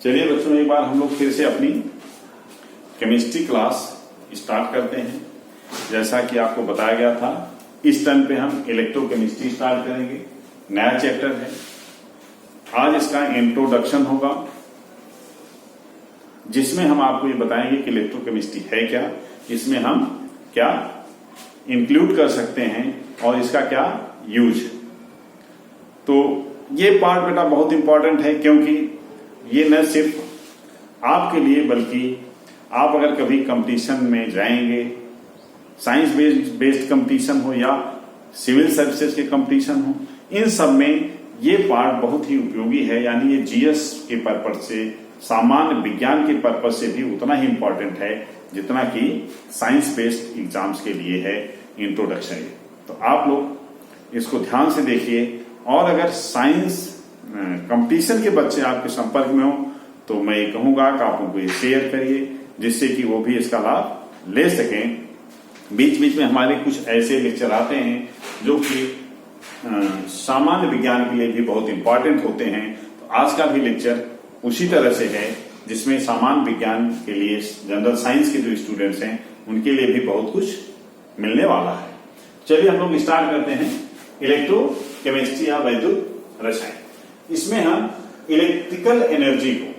चलिए बच्चों, एक बार हम लोग फिर से अपनी केमिस्ट्री क्लास स्टार्ट करते हैं। जैसा कि आपको बताया गया था, इस टर्म पे हम इलेक्ट्रोकेमिस्ट्री स्टार्ट करेंगे। नया चैप्टर है। आज इसका इंट्रोडक्शन होगा, जिसमें हम आपको ये बताएंगे कि इलेक्ट्रोकेमिस्ट्री है क्या, इसमें हम क्या इंक्लूड कर सकते हैं और इसका क्या यूज। तो ये पार्ट बेटा बहुत इंपॉर्टेंट है, क्योंकि ये न सिर्फ आपके लिए बल्कि आप अगर कभी कंपटीशन में जाएंगे, साइंस बेस्ड कंपटीशन हो या सिविल सर्विसेज के कंपटीशन हो, इन सब में ये पार्ट बहुत ही उपयोगी है। यानी ये जीएस के पर्पज से, सामान्य विज्ञान के पर्पज से भी उतना ही इंपॉर्टेंट है जितना कि साइंस बेस्ड एग्जाम्स के लिए है इंट्रोडक्शन। तो आप लोग इसको ध्यान से देखिए, और अगर साइंस कंपटीशन के बच्चे आपके संपर्क में हो तो मैं ये कहूंगा कि आप उनको ये शेयर करिए, जिससे कि वो भी इसका लाभ ले सकें। बीच बीच में हमारे कुछ ऐसे लेक्चर आते हैं जो कि सामान्य विज्ञान के लिए भी बहुत इंपॉर्टेंट होते हैं। तो आज का भी लेक्चर उसी तरह से है, जिसमें सामान्य विज्ञान के लिए, जनरल साइंस के जो स्टूडेंट्स हैं उनके लिए भी बहुत कुछ मिलने वाला है। चलिए हम लोग स्टार्ट करते हैं इलेक्ट्रोकेमिस्ट्री या वैद्युत रसायन। इसमें हम इलेक्ट्रिकल एनर्जी को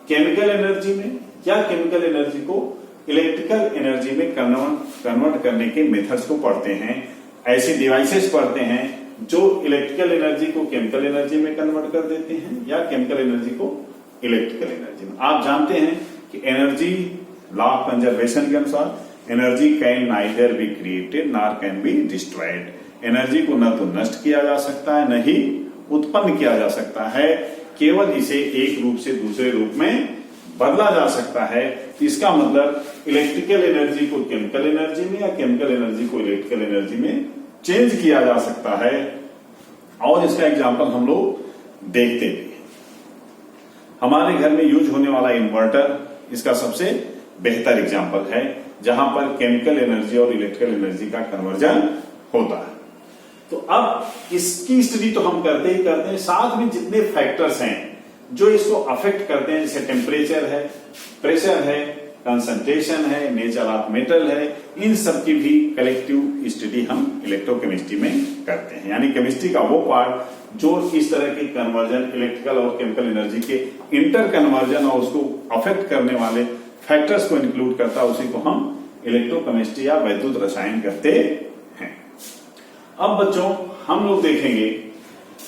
केमिकल एनर्जी में या केमिकल एनर्जी को इलेक्ट्रिकल एनर्जी में कन्वर्ट करने के मेथड्स को पढ़ते हैं। ऐसे डिवाइसेस पढ़ते हैं जो इलेक्ट्रिकल एनर्जी को केमिकल एनर्जी में कन्वर्ट कर देते हैं या केमिकल एनर्जी को इलेक्ट्रिकल एनर्जी में। आप जानते हैं कि एनर्जी लॉ ऑफ कंजर्वेशन के अनुसार energy can neither be created nor can be destroyed. Energy को न तो नष्ट किया जा सकता है, न ही उत्पन्न किया जा सकता है, केवल इसे एक रूप से दूसरे रूप में बदला जा सकता है। इसका मतलब इलेक्ट्रिकल एनर्जी को केमिकल एनर्जी में या केमिकल एनर्जी को इलेक्ट्रिकल एनर्जी में चेंज किया जा सकता है। और इसका एग्जांपल हम लोग देखते हैं। हमारे घर में यूज होने वाला इन्वर्टर इसका सबसे बेहतर एग्जांपल है, जहां पर केमिकल एनर्जी और इलेक्ट्रिकल एनर्जी का कन्वर्जन होता है। तो अब इसकी स्टडी तो हम करते ही करते हैं, साथ में जितने फैक्टर्स हैं जो इसको अफेक्ट करते हैं, जैसे टेम्परेचर है, प्रेशर है, कंसंट्रेशन है, नेचर ऑफ मेटल है, इन सब की भी कलेक्टिव स्टडी हम इलेक्ट्रोकेमिस्ट्री में करते हैं। यानी केमिस्ट्री का वो पार्ट जो इस तरह की कन्वर्जन, इलेक्ट्रिकल और केमिकल एनर्जी के इंटर कन्वर्जन और उसको अफेक्ट करने वाले फैक्टर्स को इंक्लूड करता है, उसी को हम इलेक्ट्रोकेमिस्ट्री या वैद्युत रसायन कहते हैं। अब बच्चों, हम लोग देखेंगे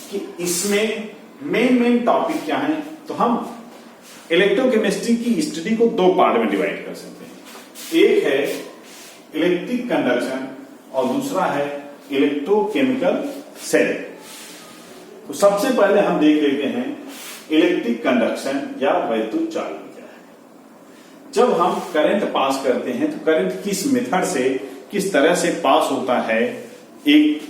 कि इसमें मेन टॉपिक क्या है। तो हम इलेक्ट्रोकेमिस्ट्री की स्टडी को दो पार्ट में डिवाइड कर सकते हैं। एक है इलेक्ट्रिक कंडक्शन और दूसरा है इलेक्ट्रोकेमिकल सेल। तो सबसे पहले हम देख लेते हैं इलेक्ट्रिक कंडक्शन या वैद्युत चालन क्या है। जब हम करंट पास करते हैं तो करंट किस मेथड से, किस तरह से पास होता है, एक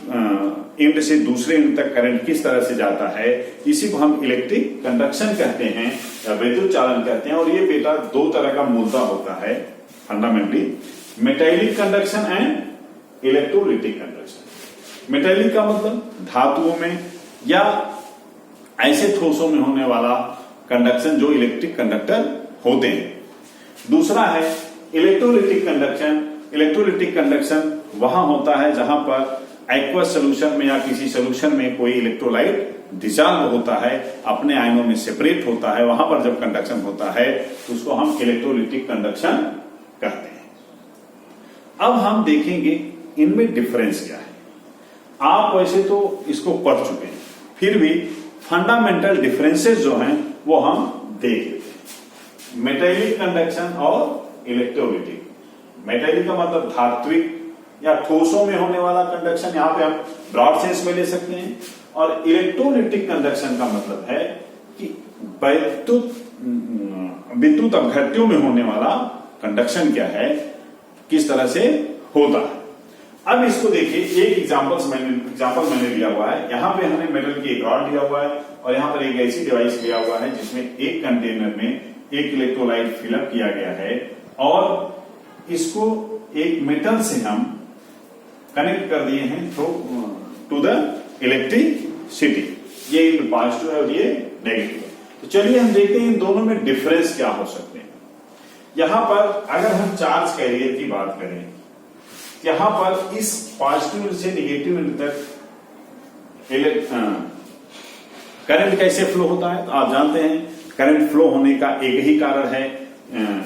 एंड से दूसरे एंड तक करंट किस तरह से जाता है, इसी को हम इलेक्ट्रिक कंडक्शन कहते हैं या वैद्युत चालन कहते हैं। और ये बेटा दो तरह का मुद्दा होता है fundamentally, metallic conduction and electrolytic conduction. Metallic का मतलब धातुओं में या ऐसे ठोसों में होने वाला कंडक्शन जो इलेक्ट्रिक कंडक्टर होते हैं। दूसरा है इलेक्ट्रोलिटिक कंडक्शन। इलेक्ट्रोलिटिक कंडक्शन वहां होता है जहां पर एक्वस सोल्यूशन में या किसी सोल्यूशन में कोई इलेक्ट्रोलाइट डिसॉल्व होता है, अपने आयनों में सेपरेट होता है, वहां पर जब कंडक्शन होता है तो उसको हम इलेक्ट्रोलिटिक कंडक्शन कहते हैं। अब हम देखेंगे इनमें डिफरेंस क्या है। आप वैसे तो इसको पढ़ चुके हैं, फिर भी फंडामेंटल डिफरेंसेस जो हैं वो हम देख लेते हैं। मेटेलिक कंडक्शन और इलेक्ट्रोलिटिक। मेटेलिक का मतलब धात्विक या ठोसों में होने वाला कंडक्शन, यहां पे हम ब्रॉड सेंस में ले सकते हैं। और इलेक्ट्रोलिटिक कंडक्शन का मतलब है कि विद्युत अपघट्यों में होने वाला कंडक्शन क्या है, किस तरह से होता है। अब इसको देखिए, एक एग्जांपल मैंने लिया हुआ है। यहां पे हमने मेटल की एक रॉड लिया हुआ है और यहां पर एक ऐसी डिवाइस लिया हुआ है जिसमें एक कंटेनर में एक इलेक्ट्रोलाइट फिलअप किया गया है और इसको एक मेटल से हम कनेक्ट कर दिए हैं टू द इलेक्ट्रिसिटी। ये पॉजिटिव है और ये नेगेटिव है। तो चलिए हम देखते हैं इन दोनों में डिफरेंस क्या हो सकते हैं। यहां पर अगर हम चार्ज कैरियर की बात करें, यहां पर इस पॉजिटिव से निगेटिव एंड तक करंट कैसे फ्लो होता है, तो आप जानते हैं करंट फ्लो होने का एक ही कारण है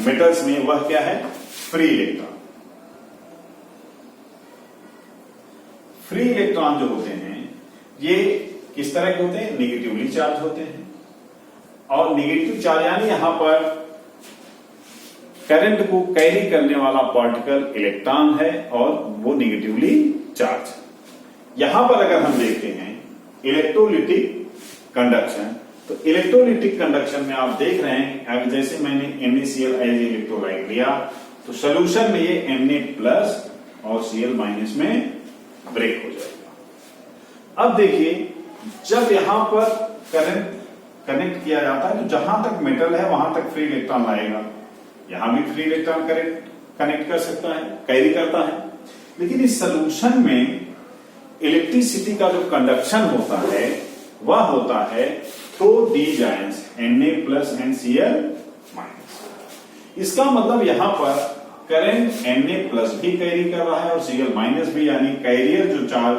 मेटल्स में, वह क्या है, फ्री इलेक्ट्रॉन। फ्री इलेक्ट्रॉन जो होते हैं ये किस तरह के होते हैं, निगेटिवली चार्ज होते हैं। और निगेटिव चार्ज यानी यहां पर करंट को कैरी करने वाला पार्टिकल इलेक्ट्रॉन है और वो निगेटिवली चार्ज। यहां पर अगर हम देखते हैं इलेक्ट्रोलिटिक कंडक्शन, तो इलेक्ट्रोलिटिक कंडक्शन में आप देख रहे हैं अब जैसे मैंने NaCl एज इलेक्ट्रोलाइट लिया तो सोल्यूशन में ये Na+ और Cl- में ब्रेक हो जाएगा। अब देखिए जब यहां पर करंट कनेक्ट किया जाता है तो जहां तक मेटल है वहां तक फ्री इलेक्ट्रॉन लाएगा, यहां भी फ्री इलेक्ट्रॉन कनेक्ट कर सकता है, कैरी करता है। लेकिन इस सोल्यूशन में इलेक्ट्रिसिटी का जो कंडक्शन होता है वह होता है तो D giants Na+ and Cl-। इसका मतलब यहां पर करंट Na+ भी कैरी कर रहा है और Cl- भी, यानी कैरियर जो चार्ज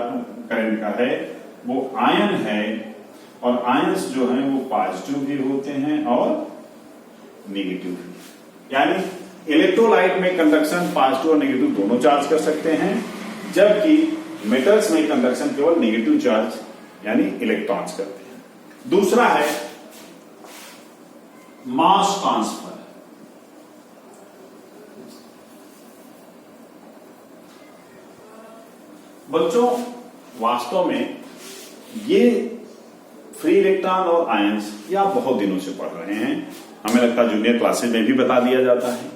करंट का है वो आयन है, और आयंस जो हैं वो पॉजिटिव भी होते हैं और नेगेटिव भी। यानी इलेक्ट्रोलाइट में कंडक्शन पॉजिटिव और नेगेटिव दोनों चार्ज कर सकते हैं, जबकि मेटल्स में कंडक्शन केवल नेगेटिव चार्ज यानी इलेक्ट्रॉन्स करते हैं। दूसरा है मास ट्रांसफर। बच्चों वास्तव में ये फ्री इलेक्ट्रॉन और आयंस ये आप बहुत दिनों से पढ़ रहे हैं, हमें लगता है जूनियर क्लासेस में भी बता दिया जाता है।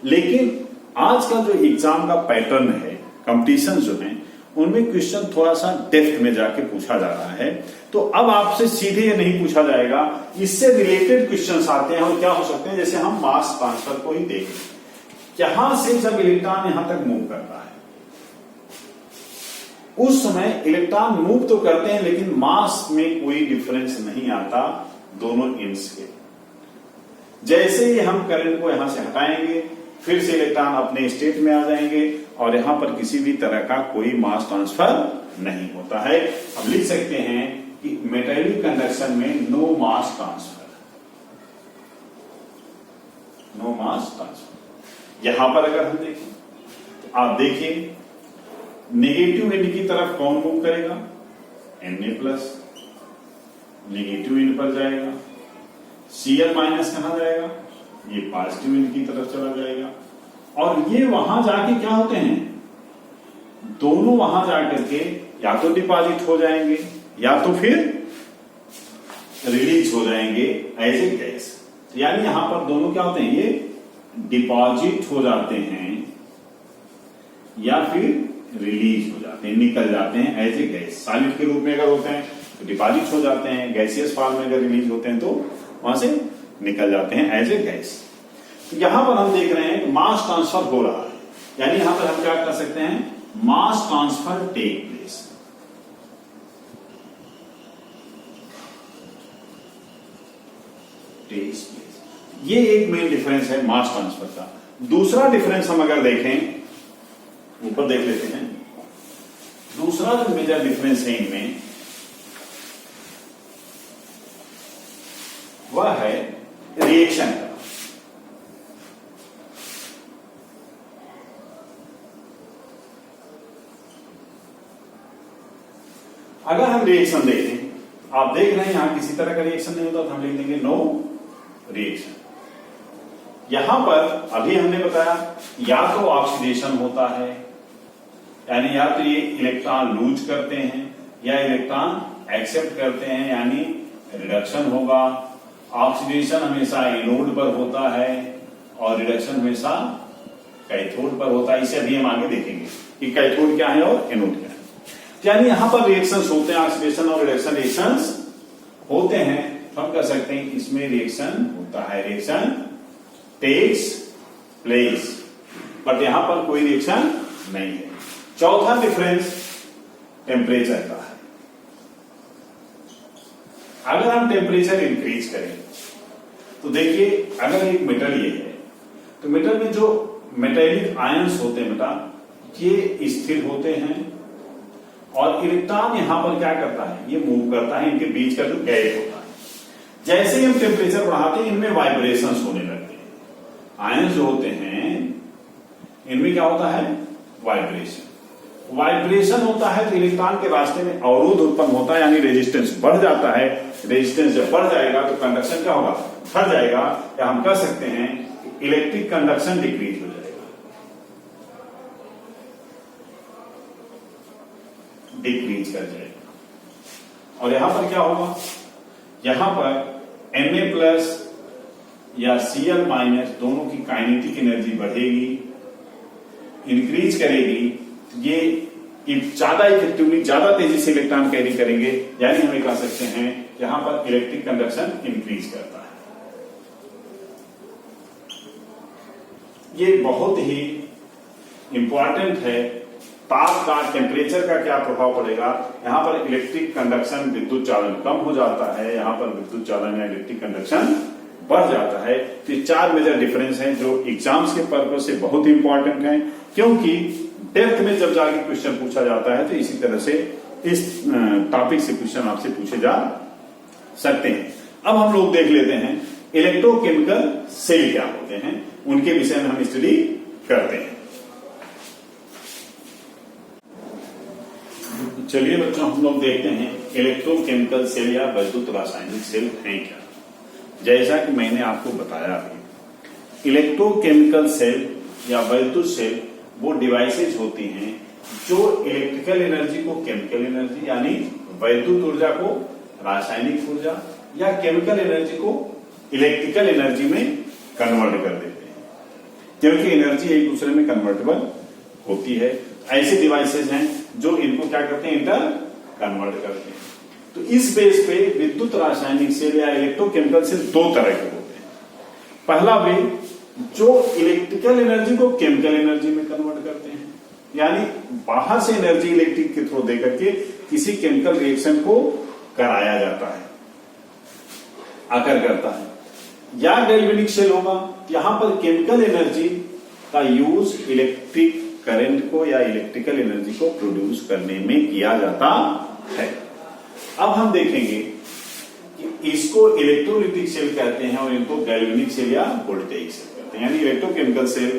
लेकिन आज का जो एग्जाम का पैटर्न है, कंपटीशन जो है उनमें क्वेश्चन थोड़ा सा डेप्थ में जाके पूछा जा रहा है। तो अब आपसे सीधे ये नहीं पूछा जाएगा, इससे रिलेटेड क्वेश्चंस आते हैं। और क्या हो सकते हैं, जैसे हम मास ट्रांसफर को ही देखें, यहां से जब इलेक्ट्रॉन यहां तक मूव करता है उस समय इलेक्ट्रॉन मूव तो करते हैं लेकिन मास में कोई डिफरेंस नहीं आता दोनों एंड्स के। जैसे ही हम करंट को यहां से हटाएंगे फिर से इलेक्ट्रॉन अपने स्टेट में आ जाएंगे और यहां पर किसी भी तरह का कोई मास ट्रांसफर नहीं होता है। अब लिख सकते हैं कि मेटेलिक कंडक्शन में no mass transfer, no mass transfer. यहां पर अगर हम देखें तो आप देखिए नेगेटिव एंड की तरफ कौन मूव करेगा, Na+, नेगेटिव एंड पर जाएगा। Cl- कहां जाएगा, ये पॉजिटिव एंड की तरफ चला जाएगा। और ये वहां जाके क्या होते हैं, दोनों वहां जाकर के या तो डिपॉजिट हो जाएंगे या तो फिर रिलीज हो जाएंगे एज ए गैस। यानी यहां पर दोनों क्या होते हैं, ये डिपॉजिट हो जाते हैं या फिर रिलीज हो जाते हैं, निकल जाते हैं एज ए गैस। सॉलिड के रूप में अगर होते हैं तो डिपॉजिट हो जाते हैं, गैसियस फॉर्म में अगर रिलीज होते हैं तो वहां से निकल जाते हैं एज ए गैस। तो यहां पर हम देख रहे हैं मास ट्रांसफर हो रहा है, यानी यहां पर हम क्या कर सकते हैं, मास ट्रांसफर टेक प्लेस। ये एक मेन डिफरेंस है मास ट्रांसफर का। दूसरा डिफरेंस हम अगर देखें, ऊपर देख लेते हैं, दूसरा जो मेजर डिफरेंस है इनमें वह है रिएक्शन का। अगर हम रिएक्शन देखें, आप देख रहे हैं यहां किसी तरह का रिएक्शन नहीं होता तो हम लिख देंगे नो रिएक्शन। यहां पर अभी हमने बताया या तो ऑक्सीडेशन होता है, यानी या तो ये इलेक्ट्रॉन लूज करते हैं या इलेक्ट्रॉन एक्सेप्ट करते हैं, यानी रिडक्शन होगा। ऑक्सीडेशन हमेशा एनोड पर होता है और रिडक्शन हमेशा कैथोड पर होता है। इसे अभी हम आगे देखेंगे कि कैथोड क्या है और एनोड क्या है। यानी यहां पर रिएक्शंस होते हैं, ऑक्सीडेशन और रिडक्शन रिएक्शंस होते हैं, तो हम कह सकते हैं इसमें रिएक्शन होता है, रिएक्शन टेक्स प्लेस, बट यहां पर कोई रिएक्शन नहीं है। चौथा डिफरेंस टेम्परेचर का है। अगर हम टेम्परेचर इंक्रीज करें तो देखिए अगर एक मेटल ये है तो मेटल में जो मेटेलिक आयंस होते हैं बेटा ये स्थिर होते हैं और इलेक्ट्रॉन यहां पर क्या करता है, ये मूव करता है, इनके बीच का जो गैप होता है। जैसे ही हम टेम्परेचर बढ़ाते हैं इनमें वाइब्रेशंस होने लगते हैं। आयंस जो होते हैं इनमें क्या होता है, वाइब्रेशन होता है तो इलेक्ट्रॉन के रास्ते में अवरोध उत्पन्न होता है, यानी रेजिस्टेंस बढ़ जाता है। रेजिस्टेंस जब बढ़ जाएगा तो कंडक्शन क्या होगा, बढ़ जाएगा, या हम कह सकते हैं इलेक्ट्रिक कंडक्शन डिक्रीज हो जाएगा, डिक्रीज कर जाएगा। और यहां पर क्या होगा, यहां पर Na+ या Cl- दोनों की काइनेटिक एनर्जी बढ़ेगी, इंक्रीज करेगी। ये ज्यादा इफेक्टिवली, ज्यादा तेजी से इलेक्ट्रॉन कैरी करेंगे, यानी हमें कह सकते हैं यहां पर इलेक्ट्रिक कंडक्शन इंक्रीज करता है। ये बहुत ही इंपॉर्टेंट है। ताप का, टेम्परेचर का क्या प्रभाव पड़ेगा, यहां पर इलेक्ट्रिक कंडक्शन, विद्युत चालन कम हो जाता है, यहां पर विद्युत चालन या इलेक्ट्रिक कंडक्शन बढ़ जाता है। तो ये 4 मेजर डिफरेंस हैं जो एग्जाम्स के पर्पज से बहुत ही इंपॉर्टेंट हैं, क्योंकि टेंथ में जब जाके क्वेश्चन पूछा जाता है तो इसी तरह से इस टॉपिक से क्वेश्चन आपसे पूछे जा सकते हैं। अब हम लोग देख लेते हैं इलेक्ट्रोकेमिकल सेल क्या होते हैं, उनके विषय में हम स्टडी करते हैं। चलिए बच्चों, हम लोग देखते हैं इलेक्ट्रोकेमिकल सेल या वैद्युत रासायनिक सेल हैं क्या। जैसा कि मैंने आपको बताया अभी, इलेक्ट्रोकेमिकल सेल या वैद्युत सेल वो डिवाइसेज होती हैं जो इलेक्ट्रिकल एनर्जी को केमिकल एनर्जी, यानी वैद्युत ऊर्जा को रासायनिक ऊर्जा, या केमिकल एनर्जी को इलेक्ट्रिकल एनर्जी में कन्वर्ट कर देते हैं, क्योंकि एनर्जी एक दूसरे में कन्वर्टेबल होती है। ऐसे डिवाइसेज हैं जो इनको क्या करते हैं, इंटर कन्वर्ट करते हैं। तो इस बेस पे विद्युत रासायनिक सेल या इलेक्ट्रोकेमिकल सेल 2 तरह के होते हैं। पहला वे जो इलेक्ट्रिकल एनर्जी को केमिकल एनर्जी में कन्वर्ट करते हैं, यानी बाहर से एनर्जी इलेक्ट्रिक के थ्रू देकर के किसी केमिकल रिएक्शन को कराया जाता है, आकर करता है। या गैल्वेनिक सेल होगा, यहां पर केमिकल एनर्जी का यूज इलेक्ट्रिक करंट को या इलेक्ट्रिकल एनर्जी को प्रोड्यूस करने में किया जाता है। अब हम देखेंगे कि इसको इलेक्ट्रोलिटिक सेल कहते हैं और इनको गैल्वेनिक सेल या वोल्टेइक सेल कहते हैं। यानी इलेक्ट्रोकेमिकल सेल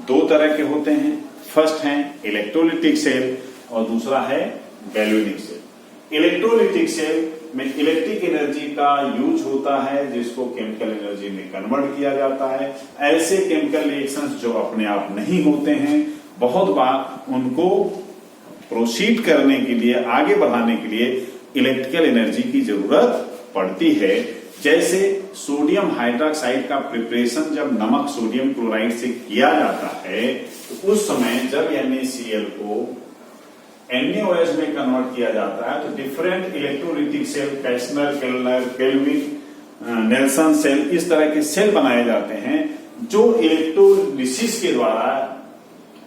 2 तरह के होते हैं। फर्स्ट है इलेक्ट्रोलिटिक सेल और दूसरा है गैल्वेनिक सेल। इलेक्ट्रोलिटिक सेल में इलेक्ट्रिक एनर्जी का यूज होता है जिसको केमिकल एनर्जी में कन्वर्ट किया जाता है। ऐसे केमिकल रिएक्शंस जो अपने आप नहीं होते हैं, बहुत बार उनको प्रोसीड करने के लिए, आगे बढ़ाने के लिए इलेक्ट्रिकल एनर्जी की जरूरत पड़ती है। जैसे सोडियम हाइड्रोक्साइड का प्रिपरेशन जब नमक सोडियम क्लोराइड से किया जाता है तो उस समय जब NaCl को NaOH में कन्वर्ट किया जाता है तो different electrolytic cell, Castner, Kellner, Kelvin, Nelson cell, इस तरह के सेल बनाए जाते हैं जो इलेक्ट्रोलिसिस के द्वारा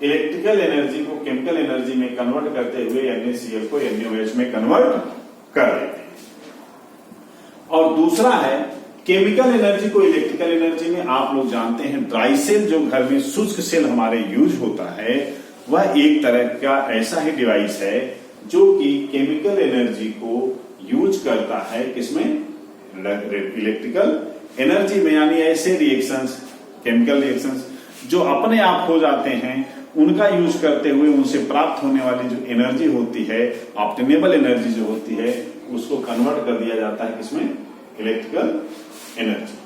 इलेक्ट्रिकल एनर्जी को केमिकल एनर्जी में कन्वर्ट करते हुए NaCl को NaOH में कन्वर्ट कर देते हैं। और दूसरा है केमिकल एनर्जी को इलेक्ट्रिकल एनर्जी में। आप लोग जानते हैं ड्राई सेल, जो घर में शुष्क सेल हमारे यूज होता है, वह एक तरह का ऐसा ही डिवाइस है जो कि केमिकल एनर्जी को यूज करता है किसमें, इलेक्ट्रिकल एनर्जी में। यानी ऐसे रिएक्शंस, केमिकल रिएक्शंस जो अपने आप हो जाते हैं, उनका यूज करते हुए उनसे प्राप्त होने वाली जो एनर्जी होती है, ऑब्टेनेबल एनर्जी जो होती है, उसको कन्वर्ट कर दिया जाता है किसमें, इलेक्ट्रिकल एनर्जी।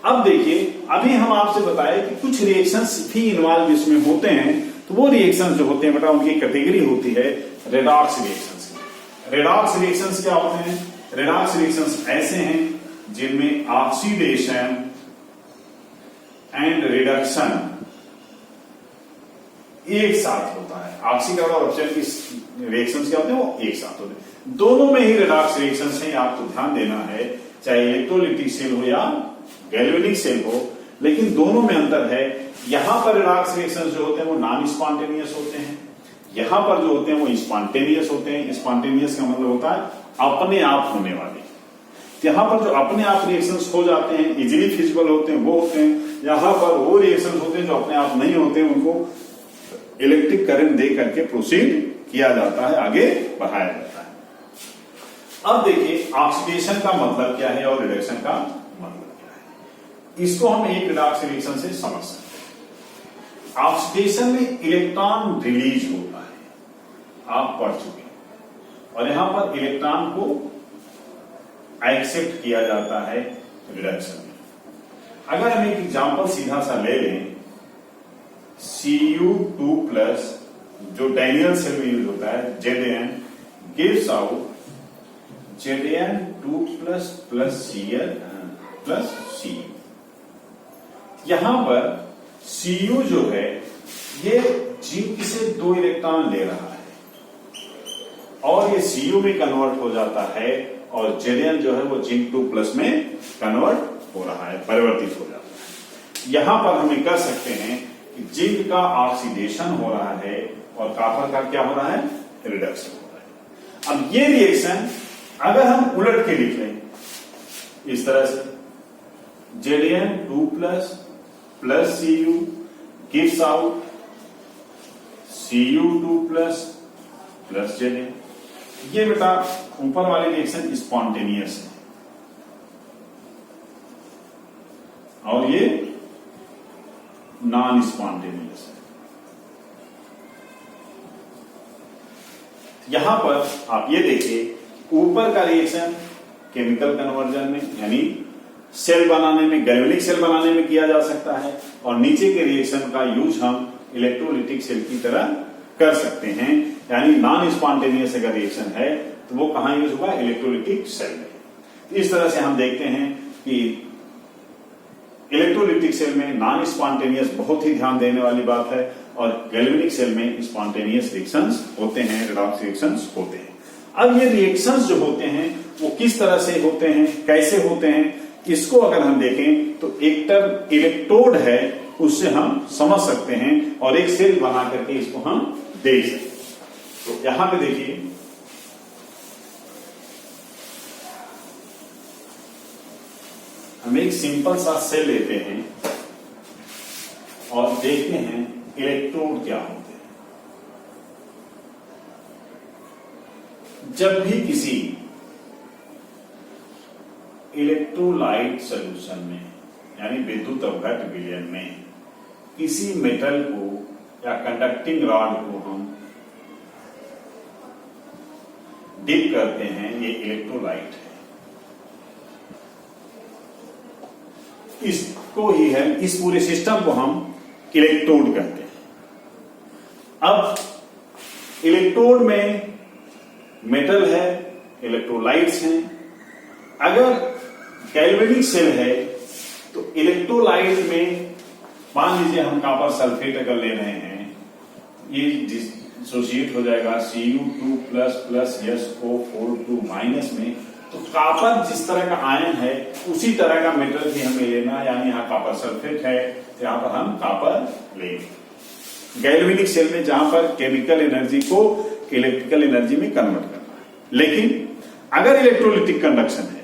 अब देखिए, अभी हम आपसे बताए कि कुछ रिएक्शंस भी इन्वॉल्व इसमें होते हैं, तो वो रिएक्शंस जो होते हैं बेटा, उनकी कैटेगरी होती है रेडॉक्स रिएक्शंस की। रेडॉक्स रिएक्शंस क्या होते हैं? रेडॉक्स रिएक्शंस ऐसे हैं जिनमें ऑक्सीडेशन एंड रिडक्शन एक साथ होता है। ऑक्सीकरण और ऑक्सीजन की रिएक्शंस क्या होते हैं, वो एक साथ होते हैं। दोनों में ही रेडॉक्स रिएक्शंस हैं, आपको ध्यान देना है, चाहे इलेक्ट्रोलिटिक सेल हो या गैल्वेनिक सेल हो, लेकिन दोनों में अंतर है। यहां पर रेडॉक्स रिएक्शंस जो होते हैं वो नॉन स्पॉन्टेनियस होते हैं, यहां पर जो होते हैं वो स्पॉन्टेनियस होते हैं। स्पॉन्टेनियस का मतलब होता है अपने आप होने वाले। यहाँ पर जो अपने आप रिएक्शंस हो जाते हैं, इजीली फिजिबल होते हैं, वो होते हैं। यहाँ पर वो रिएक्शंस होते हैं जो अपने आप नहीं होते, उनको इलेक्ट्रिक करंट दे करके प्रोसीड किया जाता है, आगे बढ़ाया जाता है। अब देखिए ऑक्सीडेशन का मतलब क्या है और रिडक्शन का मतलब क्या है, इसको हम एक रिडॉक्स रिएक्शन से समझ सकते हैं। ऑक्सीडेशन में इलेक्ट्रॉन रिलीज होता है, आप पढ़ चुके हैं, और यहां पर इलेक्ट्रॉन को एक्सेप्ट किया जाता है रिडक्शन में। अगर हम एक एग्जांपल सीधा सा ले लें, Cu2+ जो डैनियल सेल में यूज होता है, Zn gives out Zn2+ plus Cl plus Cu। यहां पर Cu जो है ये जिंक से 2 इलेक्ट्रॉन ले रहा है और ये Cu में कन्वर्ट हो जाता है, और Zn जो है वो जिंक 2+ में कन्वर्ट हो रहा है, परिवर्तित हो जाता है। यहां पर हम कह सकते हैं कि जिंक का ऑक्सीडेशन हो रहा है और कॉपर का क्या हो रहा है, रिडक्शन हो रहा है। अब ये रिएक्शन अगर हम उलट के लिख लें इस तरह से, Zn2+ plus Cu gives out Cu2+ plus Zn। ये बेटा ऊपर वाली रिएक्शन स्पॉन्टेनियस है और ये नॉन स्पॉन्टेनियस है। यहां पर आप ये देखिए, ऊपर का रिएक्शन केमिकल कन्वर्जन में यानी सेल बनाने में, गैल्वेनिक सेल बनाने में किया जा सकता है, और नीचे के रिएक्शन का यूज हम इलेक्ट्रोलिटिक सेल की तरह कर सकते हैं। यानी नॉन स्पॉन्टेनियस अगर रिएक्शन है तो वो कहां यूज होगा, इलेक्ट्रोलिटिक सेल में। इस तरह से हम देखते हैं कि इलेक्ट्रोलिटिक सेल में नॉन स्पॉन्टेनियस बहुत ही ध्यान देने वाली बात है, और गैल्वेनिक सेल में स्पॉन्टेनियस रिएक्शंस होते हैं, रिडॉक्स रिएक्शंस होते हैं। अब ये रिएक्शंस जो होते हैं वो किस तरह से होते हैं, कैसे होते हैं, इसको अगर हम देखें तो एक टर्म इलेक्ट्रोड है, उससे हम समझ सकते हैं, और एक सेल बना करके इसको हम देख सकते हैं। तो यहां पे देखिए, हम एक सिंपल सा सेल लेते हैं और देखते हैं इलेक्ट्रोड क्या होते हैं। जब भी किसी इलेक्ट्रोलाइट सॉल्यूशन में यानी विद्युत अवघट विलयन में किसी मेटल को या कंडक्टिंग रॉड को हम डिप करते हैं, ये इलेक्ट्रोलाइट है। इसको ही है, इस पूरे सिस्टम को हम इलेक्ट्रोड कहते हैं। अब इलेक्ट्रोड में मेटल है, इलेक्ट्रोलाइट्स हैं। अगर गैल्वेनिक सेल है तो इलेक्ट्रोलाइट में मान लीजिए हम कॉपर सल्फेट अगर ले रहे हैं, ये डिसोसिएट हो जाएगा Cu2+ प्लस SO4 में। तो कॉपर जिस तरह का आयन है उसी तरह का मेटल भी हमें लेना है, यानी यहाँ कॉपर सल्फेट है तो यहाँ पर हम कॉपर लेंगे। गैल्वेनिक सेल में जहां पर केमिकल एनर्जी को इलेक्ट्रिकल एनर्जी में कन्वर्ट करना है। लेकिन अगर इलेक्ट्रोलिटिक कंडक्शन है,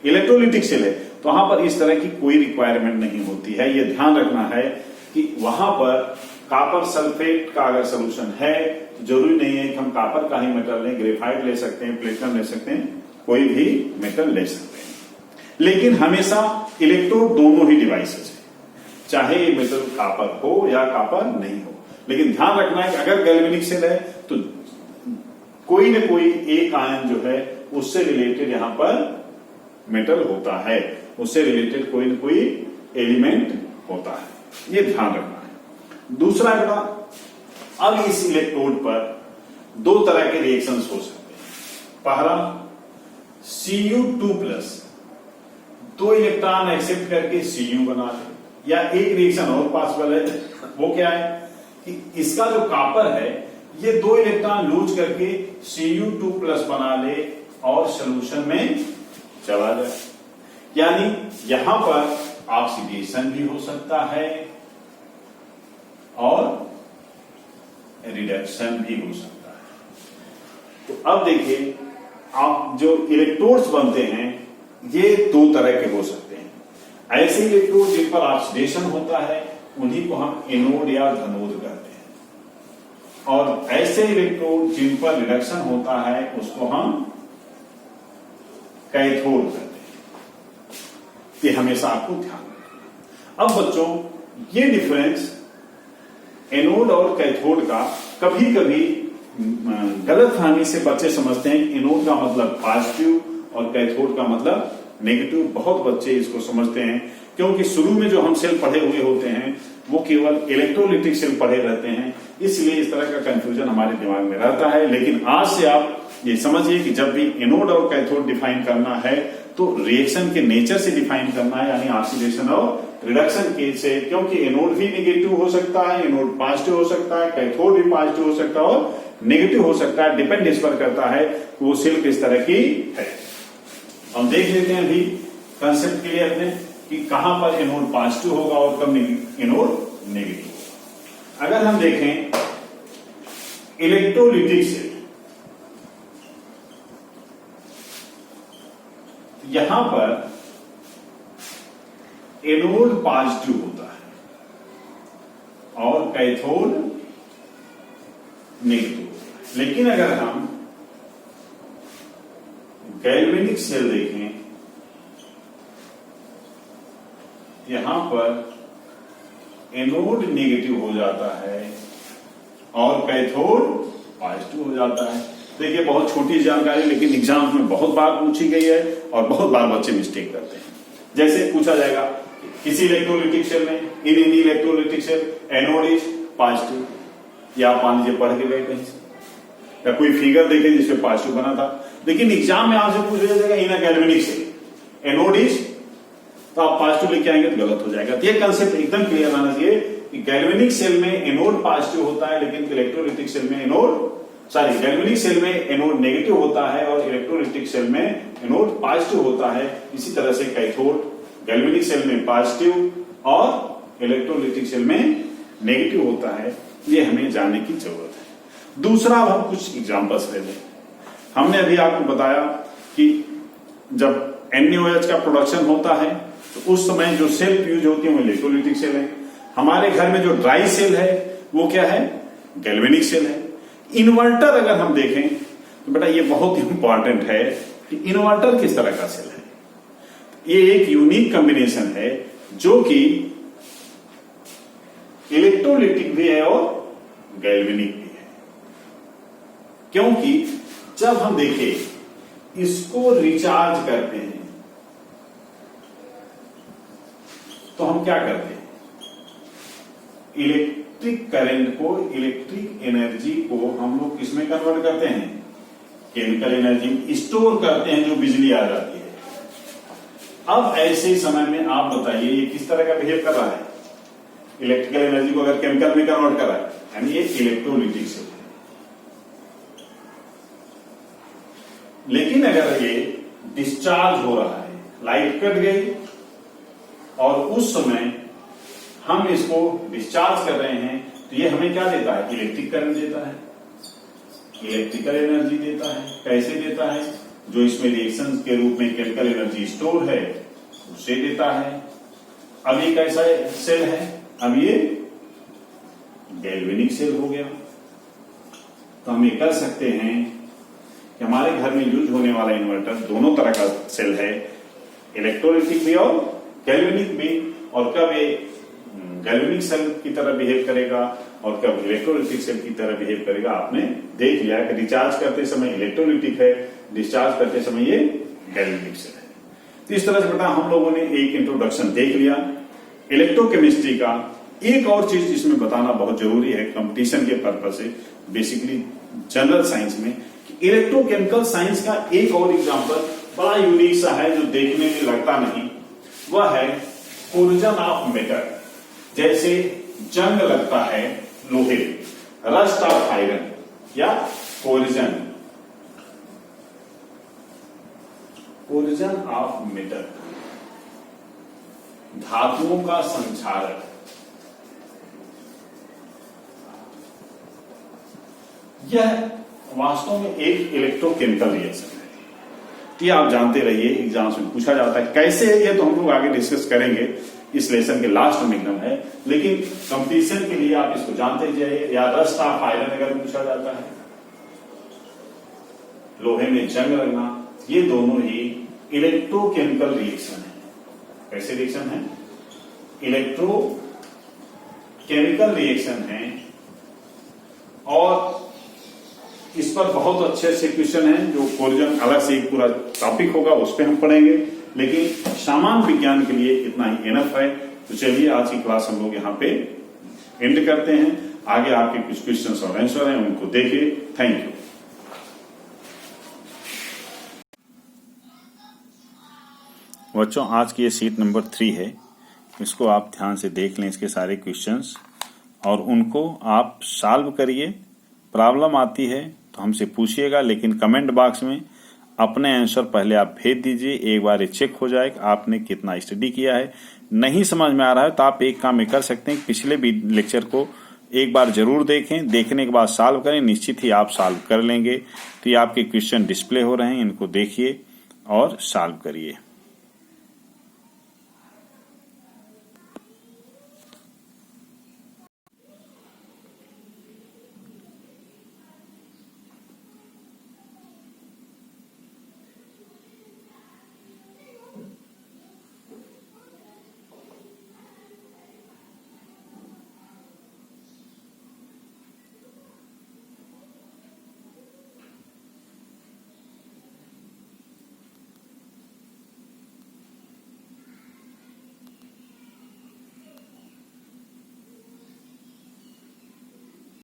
इलेक्ट्रोलिटिक सेल है, तो वहां पर इस तरह की कोई रिक्वायरमेंट नहीं होती है। यह ध्यान रखना है कि वहां पर कॉपर सल्फेट का अगर सोल्यूशन है तो जरूरी नहीं है कि हम कॉपर का ही मेटल लें, ग्रेफाइट ले सकते हैं, प्लेटिनम ले सकते हैं, कोई भी मेटल ले सकते हैं। लेकिन हमेशा इलेक्ट्रोड दोनों ही डिवाइसेस है, चाहे ये मेटल कॉपर हो या कॉपर नहीं हो। लेकिन ध्यान रखना है कि अगर गैल्वेनिक सेल है तो कोई न कोई एक आयन जो है उससे रिलेटेड यहां पर मेटल होता है, उससे रिलेटेड कोई न कोई एलिमेंट होता है, ये ध्यान रखना है। दूसरा बेटा, अब इस इलेक्ट्रोड पर दो तरह के रिएक्शंस हो सकते हैं। पहला, Cu2+ 2 इलेक्ट्रॉन एक्सेप्ट करके Cu बना दे, या एक रिएक्शन और पॉसिबल है, वो क्या है कि इसका जो कॉपर है ये 2 इलेक्ट्रॉन लूज करके Cu2+ बना ले और सोल्यूशन में चला जाए। यानी यहां पर ऑक्सीडेशन भी हो सकता है और रिडक्शन भी हो सकता है। तो अब देखिए, आप जो इलेक्ट्रोड्स बनते हैं ये दो तरह के हो सकते हैं। ऐसे इलेक्ट्रोड जिन पर ऑक्सीडेशन होता है उन्हीं को हम एनोड या धनोद कहते हैं, और ऐसे इलेक्ट्रोड जिन पर रिडक्शन होता है उसको हम कैथोड कहते हैं। ये हमेशा आपको ध्यान रखना। अब बच्चों, ये डिफरेंस एनोड और कैथोड का कभी कभी गलतफहमी से बच्चे समझते हैं कि एनोड का मतलब पॉजिटिव और कैथोड का मतलब नेगेटिव। बहुत बच्चे इसको समझते हैं क्योंकि शुरू में जो हम सेल पढ़े हुए होते हैं वो केवल इलेक्ट्रोलिटिक सेल पढ़े रहते हैं, इसलिए इस तरह का कंफ्यूजन हमारे दिमाग में रहता है। लेकिन आज से आप ये समझिए कि जब भी एनोड और कैथोड डिफाइन करना है तो रिएक्शन के नेचर से डिफाइन करना है, यानी ऑक्सीडेशन और रिडक्शन के से, क्योंकि एनोड भी नेगेटिव हो सकता है, एनोड पॉजिटिव हो सकता है, कैथोड भी पॉजिटिव हो सकता है और नेगेटिव हो सकता है। डिपेंड इस पर करता है कि वो सेल किस तरह की है। हम देख लेते हैं अभी कंसेप्ट क्लियर है कि कहां पर एनोड पॉजिटिव होगा और कब एनोड नेगेटिव होगा। अगर हम देखें इलेक्ट्रोलिटिक सेल, यहां पर एनोड पॉजिटिव होता है और कैथोड नेगेटिव होता है। लेकिन अगर हम गैल्वेनिक सेल देखें, यहां पर एनोड नेगेटिव हो जाता है और कैथोड पॉजिटिव हो जाता है। देखिए, बहुत छोटी जानकारी लेकिन एग्जाम में बहुत बार पूछी गई है और बहुत बार बच्चे मिस्टेक करते हैं। जैसे पूछा जाएगा किसी इलेक्ट्रोलिटिक सेल में, in electrolytic cell anode is positive, या आप मान लीजिए पढ़ के गए कहीं से, या कोई फिगर देखे जिसमें पॉजिटिव बना था, लेकिन एग्जाम में आपसे पूछ लिया जाएगा इन गैल्वेनिक सेल एनोड इज, तो आप पॉजिटिव लेके आएंगे तो गलत हो जाएगा। तो ये कंसेप्ट एकदम क्लियर रहना चाहिए कि गैल्वेनिक सेल में एनोड पॉजिटिव होता है, लेकिन इलेक्ट्रोलिटिक सेल में गैल्वेनिक सेल में एनोड नेगेटिव होता है और इलेक्ट्रोलिटिक सेल में एनोड पॉजिटिव होता है। इसी तरह से कैथोड गैल्वेनिक सेल में पॉजिटिव और इलेक्ट्रोलिटिक सेल में नेगेटिव होता है। ये हमें जानने की जरूरत है। दूसरा, अब हम कुछ एग्जांपल्स ले लें। हमने अभी आपको बताया कि जब NaOH का प्रोडक्शन होता है तो उस समय जो सेल यूज होती है वो इलेक्ट्रोलिटिक सेल है। हमारे घर में जो ड्राई सेल है वो क्या है? गैल्वेनिक सेल है। इन्वर्टर अगर हम देखें तो बेटा ये बहुत इंपॉर्टेंट है कि इन्वर्टर किस तरह का सेल है। ये एक यूनिक कॉम्बिनेशन है जो कि इलेक्ट्रोलिटिक भी है और गैल्वेनिक भी है, क्योंकि जब हम देखें इसको रिचार्ज करते हैं तो हम क्या करते हैं? इलेक्ट्रिक करंट को, इलेक्ट्रिक एनर्जी को हम लोग किसमें कन्वर्ट करते हैं? केमिकल एनर्जी में स्टोर करते हैं, जो बिजली आ जाती है। अब ऐसे समय में आप बताइए ये किस तरह का बिहेव कर रहा है? इलेक्ट्रिकल एनर्जी को अगर केमिकल में कन्वर्ट कर रहा है, यानी ये इलेक्ट्रोलिटिक सेल है। लेकिन अगर ये डिस्चार्ज हो रहा है, लाइट कट गई और उस समय हम इसको डिस्चार्ज कर रहे हैं, तो ये हमें क्या देता है? इलेक्ट्रिक करंट देता है, इलेक्ट्रिकल एनर्जी देता है। कैसे देता है? जो इसमें रिएक्शन के रूप में केमिकल एनर्जी स्टोर है उसे देता है। अब ये कैसा सेल है? अब ये गैल्वेनिक सेल हो गया। तो हम ये कह सकते हैं कि हमारे घर में यूज होने वाला इन्वर्टर दोनों तरह का सेल है, इलेक्ट्रोलिटिक भी और गैल्वेनिक भी। और कब ये गैल्वेनिक सेल की तरह बिहेव करेगा और कब इलेक्ट्रोलिटिक सेल की तरह बिहेव करेगा, आपने देख लिया कि रिचार्ज करते समय इलेक्ट्रोलिटिक है, डिस्चार्ज करते समय ये गैल्वेनिक सेल है। तो इस तरह से बेटा हम लोगों ने एक इंट्रोडक्शन देख लिया इलेक्ट्रोकेमिस्ट्री का। एक और चीज इसमें बताना बहुत जरूरी है कंपटीशन के पर्पज से, बेसिकली जनरल साइंस में, इलेक्ट्रोकेमिकल साइंस का एक और एग्जांपल बड़ा यूनिक सा है जो देखने में लगता नहीं, वह है कोरोजन ऑफ मेटल। जैसे जंग लगता है लोहे, रस्ट ऑफ आयरन या कोरोजन ऑफ मेटल, धातुओं का संक्षारक। यह वास्तव में एक इलेक्ट्रोकेमिकल रिएक्शन है। ये आप जानते रहिए, एग्जाम्स में पूछा जाता है। कैसे है ये तो हम लोग आगे डिस्कस करेंगे, इस लेसन के लास्ट में एकदम है, लेकिन कंपटीशन के लिए आप इसको जानते जाइए। या रस्ट ऑफ आयरन अगर पूछा जाता है, लोहे में जंग लगना, ये दोनों ही इलेक्ट्रोकेमिकल रिएक्शन है। कैसे रिएक्शन है? इलेक्ट्रोकेमिकल रिएक्शन है, और इस पर बहुत अच्छे अच्छे क्वेश्चन हैं जो कोरिजन अलग से एक पूरा टॉपिक होगा, उस पर हम पढ़ेंगे, लेकिन सामान्य विज्ञान के लिए इतना ही एनफ है। तो चलिए आज की क्लास हम लोग यहाँ पे एंड करते हैं। आगे आपके कुछ क्वेश्चंस और आंसर हैं, उनको देखिए। Thank you. बच्चों, आज की ये शीट नंबर 3 है, इसको आप ध्यान से देख लें, इसके सारे क्वेश्चंस, और उनको आप सॉल्व करिए। प्रॉब्लम आती है तो हमसे पूछिएगा, लेकिन कमेंट बॉक्स में अपने आंसर पहले आप भेज दीजिए। एक बार ये चेक हो जाए कि आपने कितना स्टडी किया है। नहीं समझ में आ रहा है तो आप एक काम कर सकते हैं, पिछले भी लेक्चर को एक बार जरूर देखें, देखने के बाद सॉल्व करें, निश्चित ही आप सॉल्व कर लेंगे। तो ये आपके क्वेश्चन डिस्प्ले हो रहे हैं, इनको देखिए और सॉल्व करिए।